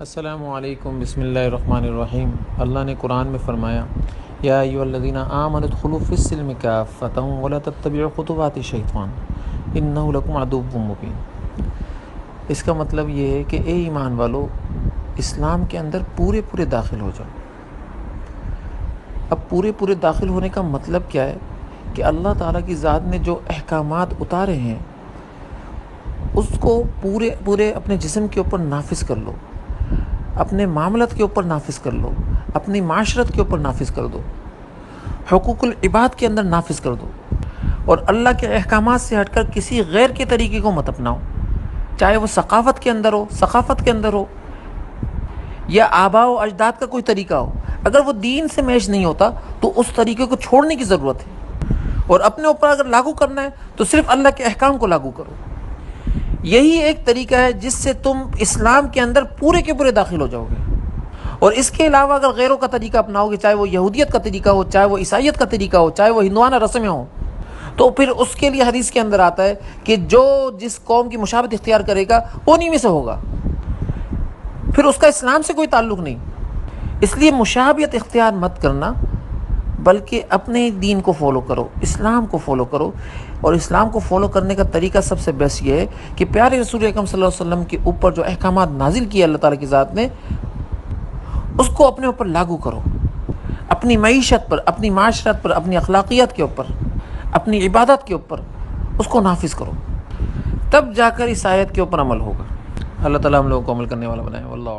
السلام علیکم، بسم اللہ الرحمن الرحیم۔ اللہ نے قرآن میں فرمایا، یا ایھا الذین آمنوا ادخلوا فی السلم کافۃ ولا تتبعوا خطوات الشیطان انہ لکم عدو مبین۔ اس کا مطلب یہ ہے کہ اے ایمان والو، اسلام کے اندر پورے داخل ہو جاؤ۔ اب پورے داخل ہونے کا مطلب کیا ہے کہ اللہ تعالیٰ کی ذات نے جو احکامات اتارے ہیں اس کو پورے اپنے جسم کے اوپر نافذ کر لو، اپنے معاملات کے اوپر نافذ کر لو، اپنی معاشرت کے اوپر نافذ کر دو، حقوق العباد کے اندر نافذ کر دو، اور اللہ کے احکامات سے ہٹ کر کسی غیر کے طریقے کو مت اپناؤ، چاہے وہ ثقافت کے اندر ہو یا آباء و اجداد کا کوئی طریقہ ہو۔ اگر وہ دین سے میچ نہیں ہوتا تو اس طریقے کو چھوڑنے کی ضرورت ہے، اور اپنے اوپر اگر لاگو کرنا ہے تو صرف اللہ کے احکام کو لاگو کرو۔ یہی ایک طریقہ ہے جس سے تم اسلام کے اندر پورے داخل ہو جاؤ گے۔ اور اس کے علاوہ اگر غیروں کا طریقہ اپناؤ گے، چاہے وہ یہودیت کا طریقہ ہو، چاہے وہ عیسائیت کا طریقہ ہو، چاہے وہ ہندوانہ رسمیں ہوں، تو پھر اس کے لیے حدیث کے اندر آتا ہے کہ جو جس قوم کی مشابہت اختیار کرے گا انہی میں سے ہوگا، پھر اس کا اسلام سے کوئی تعلق نہیں۔ اس لیے مشابہت اختیار مت کرنا، بلکہ اپنے دین کو فالو کرو، اسلام کو فالو کرو۔ اور اسلام کو فالو کرنے کا طریقہ سب سے بیسٹ یہ ہے کہ پیارے رسول اکرم صلی اللہ علیہ وسلم کے اوپر جو احکامات نازل کیے اللہ تعالیٰ کی ذات نے، اس کو اپنے اوپر لاگو کرو، اپنی معیشت پر، اپنی معاشرت پر، اپنی اخلاقیات کے اوپر، اپنی عبادت کے اوپر اس کو نافذ کرو، تب جا کر اس آیت کے اوپر عمل ہوگا۔ اللہ تعالیٰ ہم لوگوں کو عمل کرنے والا بنائے۔ واللہ